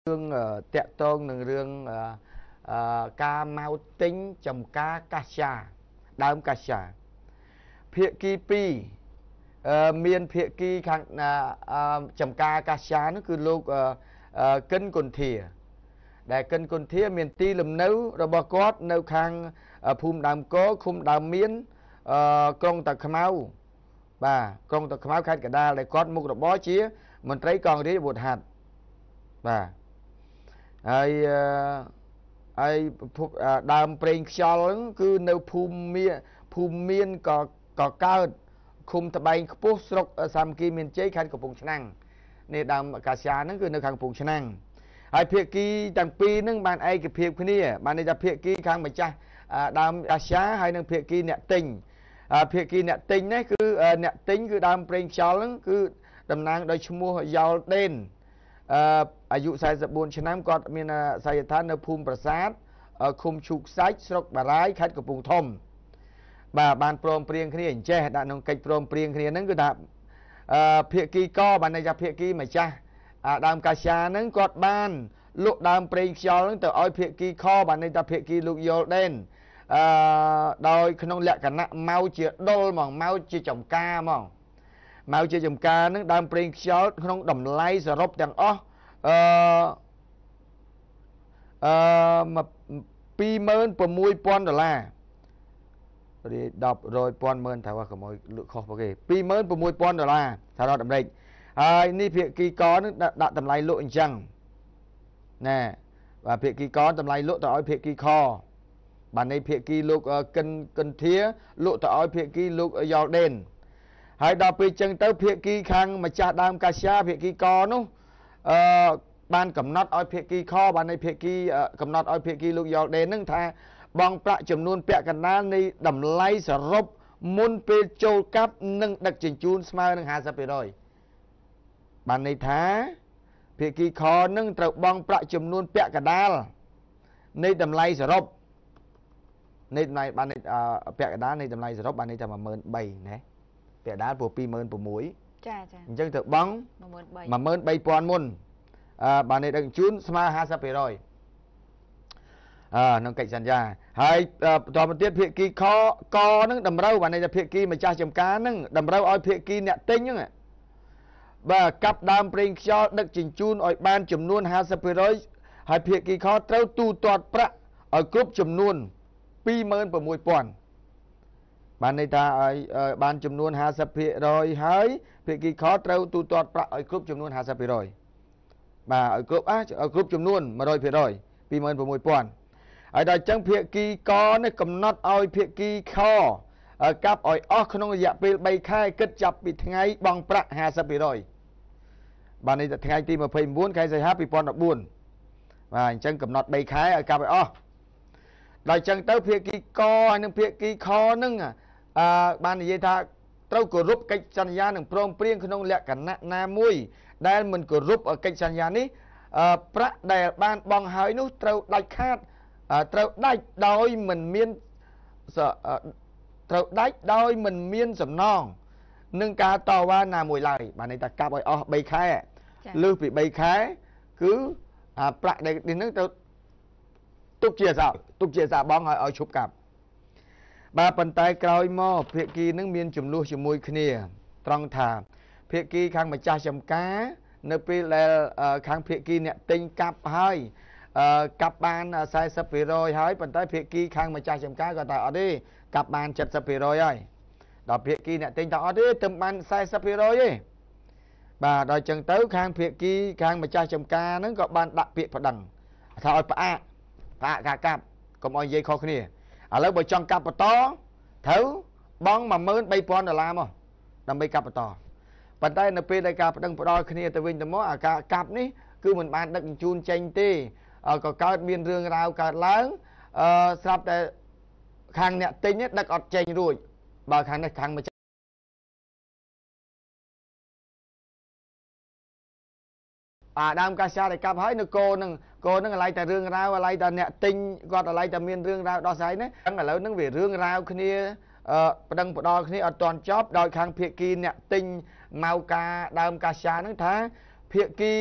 រឿងតាក់ទងនឹងរឿងការមកទិញចំការកាសាដើមកាសាភាគី2មានភាគីខាងចំការកាសានោះគឺលោកកិនគុន្ធាដែលកិនគុន្ធាមានទីលំនៅរបស់គាត់នៅខាងភូមិដើមកោឃុំដើមមានក្រុងតាខ្មៅបាទក្រុងតាខ្មៅខេត្តកណ្ដាលដែលគាត់មុខរបរជាមន្ត្រីកងរាជអាវុធហត្ថបាទហើយដើមប្រេងខ្យល់ហ្នឹងគឺនៅភូមិមានក៏កើតឃុំត្បែងខ្ពស់ស្រុកសាមគ្គីមានជ័យខេត្តកំពង់ឆ្នាំងនេះដើមកាសាហ្នឹងគឺនៅខាងកំពង់ឆ្នាំងហើយភាគីទាំងពីរហ្នឹងបានឯកភាពគ្នាបានន័យថាភាគីខាងម្ចាស់ដើមកាសាហើយនិងភាគីអ្នកទិញភាគីអ្នកទិញនេះគឺអ្នកទិញគឺដើមប្រេងខ្យល់ហ្នឹងគឺតំណាងដោយឈ្មោះយ៉លដេនអាយុ44ឆ្នាំគាត់មានអាសយដ្ឋាននៅភូមិប្រាសាទឃុំឈូកសាច់ស្រុកបារាយខេត្តកំពង់ធំបាទបានព្រមព្រៀងគ្នាអញ្ចេះដាក់ក្នុងកិច្ចព្រមព្រៀងគ្នាហ្នឹងគឺថាភាគីកបានន័យថាភាគីម្ចាស់ដើមកាសាហ្នឹងគាត់បានលក់ដើមប្រេងខ្យល់ហ្នឹងទៅឲ្យភាគីខបានន័យថាភាគីលោកយ៉លដេនដោយក្នុងលក្ខណៈមកជាដុលហ្មងមកជាចំការហ្មងមកជាចំការហ្នឹងដើមប្រេងខ្យល់ក្នុងតម្លៃសរុបទាំងអស់$26,000រៀល10,000,000ថាកុំឲ្យលក់ខុសពួកគេ$26,000សហរដ្ឋអាមេរិកហើយនេះភាគីកនឹងដាក់តម្លៃលក់អញ្ចឹងណែបាទភាគីកតម្លៃលក់ទៅឲ្យភាគីខបានន័យភាគីលោកកិនធាលក់ទៅឲ្យភាគីលោកយ៉លដេនហើយដល់ពេលចឹងទៅភាគីខាងម្ចាស់ដើមកាសាភាគីកនោះបានកំណត់ឲ្យភាគីខបានន័យភាគីកំណត់ឲ្យភាគីលោកយ៉លដេននឹងថាបងប្រាក់ចំនួនពាក់កណ្ដាលនៃតម្លៃសរុបមុនពេលចូលកាប់និងដឹកជញ្ជូនស្មើនឹង 50% បានន័យថាភាគីខនឹងត្រូវបង់ប្រាក់ចំនួនពាក់កណ្ដាលនៃតម្លៃសរុបនៃតម្លៃបានពាក់កណ្ដាលនៃតម្លៃសរុបបានន័យថា13,000ណាពាក់កណ្ដាលព្រោះ26,000ចាអញ្ចឹងត្រូវបង់13,000មុនបានន័យដឹកជញ្ជូនស្មើ 50% ក្នុងកិច្ចសន្យាហើយបន្តមកទៀតភាគីខកនឹងតម្រូវបានន័យថាភាគីម្ចាស់ចំការនឹងតម្រូវឲ្យភាគីអ្នកទិញហ្នឹងបាទកាប់ដើមប្រេងខ្យល់ដឹកជញ្ជូនឲ្យបានចំនួន 50% ហើយភាគីខត្រូវទូទាត់ប្រាក់ឲ្យគ្រប់ចំនួន$26,000បានន័យថាឲ្យបានចំនួន 50% ហើយភាគីខត្រូវទូទាត់ប្រាក់ឲ្យគ្រប់ចំនួន 50% បាទឲ្យគ្រប់ចំនួន 100% $26,000ហើយដល់អញ្ចឹងភាគីកនេះកំណត់ឲ្យភាគីខកាប់ឲ្យអស់ក្នុងរយៈពេល3ខែគិតចាប់ពីថ្ងៃបង់ប្រាក់ 50% បានន័យថាថ្ងៃទី29ខែសីហា2014បាទអញ្ចឹងកំណត់3ខែឲ្យកាប់ឲ្យអស់ដល់អញ្ចឹងទៅភាគីកហើយនិងភាគីខនឹងបាននិយាយថាត្រូវគោរពកិច្ចសន្យានិងព្រមព្រៀងក្នុងលក្ខណៈណាមួយដែលមិនគោរពកិច្ចសន្យានេះប្រាក់ដែលបានបង់ហើយនោះត្រូវដាច់ខាតត្រូវដាច់ដោយមិនមានសំណងនឹងការតវ៉ាណាមួយឡើយបានន័យថាកាប់ឲ្យអស់3ខែលើសពី3ខែគឺប្រាក់ដែលនេះទៅទុកជាសាបង់ឲ្យឈប់កាប់បាទប៉ុន្តែក្រោយមកភាគីនឹងមានចំនួនជាមួយគ្នាត្រង់ថាភាគីខាងម្ចាស់ចំការនៅពេលដែលខាងភាគីអ្នកទិញកាប់ហើយកាប់បាន 40% ហើយប៉ុន្តែភាគីខាងម្ចាស់ចំការគាត់ថាអត់ទេកាប់បាន 70% ហើយដល់ភាគីអ្នកទិញថាអត់ទេទៅបាន 40% ទេបាទដល់ចឹងទៅខាងភាគីខាងម្ចាស់ចំការហ្នឹងក៏បានដាក់ពាក្យប្តឹងថាឲ្យផ្អាកការកាប់កុំឲ្យនិយាយខុសគ្នាឥឡូវបើចង់កាប់បន្តត្រូវបង់$13,000មកដើម្បីកាប់បន្តប៉ុន្តែនៅពេលដែលការប្តឹងផ្ដាល់គ្នាទៅវិញទៅមកអាការកាប់នេះគឺមិនបានដឹកជញ្ជូនចេញទេក៏កើតមានរឿងរ៉ាវកើតឡើងស្រាប់តែខាងអ្នកទិញដឹកអត់ចេញរួចបើខាងនេះខាងម្ចាស់ដើមកាសាដែលកាប់ហើយនៅគោនឹងកន្លែងតែរឿងរ៉ាវកន្លែងតែអ្នកទិញគាត់កន្លែងតែមានរឿងរ៉ាវដោះស្រាយនេះឥឡូវហ្នឹងវារឿងរ៉ាវគ្នាប្តឹងផ្ដាល់គ្នាអត់ទាន់ចប់ដោយខាងភាគីអ្នកទិញមកការដើមកាសាហ្នឹងថាភាគី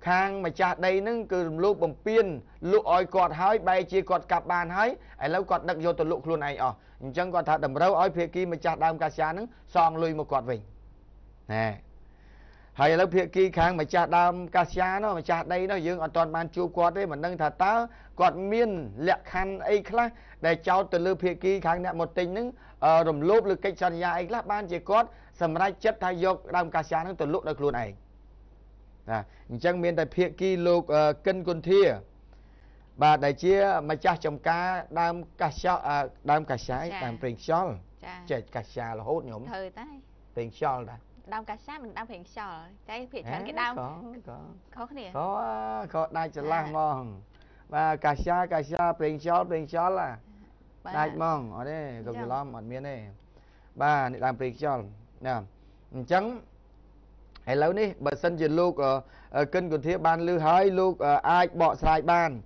khang mà cha đây nó cứ lúc bằng piên lúc oi quạt hói bay chia quạt cặp bàn hói ai lâu quạt đặc vô từ lúc luôn này chẳng quạt thật đầm râu oi phía kia mà cha đam ca xa nó son lui một quạt vinh nè hay lâu phía kia khang mà cha đam ca xa nó mà cha đây nó dương ở toàn bàn chu quạt đấy mà nâng thật ta quạt miên lẹ khăn ấy khác để cháu từ lưu phía kia khang nè một tình nó rùm lốp lực cách chân nhà ấy khác ban chia quạt sầm ra chất thay vô đam ca xa nó từ lúc được luôn này chẳng miền đại phía kia lục cân con thia bà đại chia mà cha chồng cá đam cá sấu đam cá sái đam phèn xol chết cá sá là hốt nhổm thời tới phèn xol đã đam cá sá mình đam phèn xol cái phía trên cái đam có cái gì có đại chỉ là mong và cá sá phèn xol là đại mong ở đây có cái lom ở miền này bà đam phèn xol nè chẳng hay lâu ní bà sân chỉ lúc kênh của thía ban lưu hơi lúc ai bỏ sai ban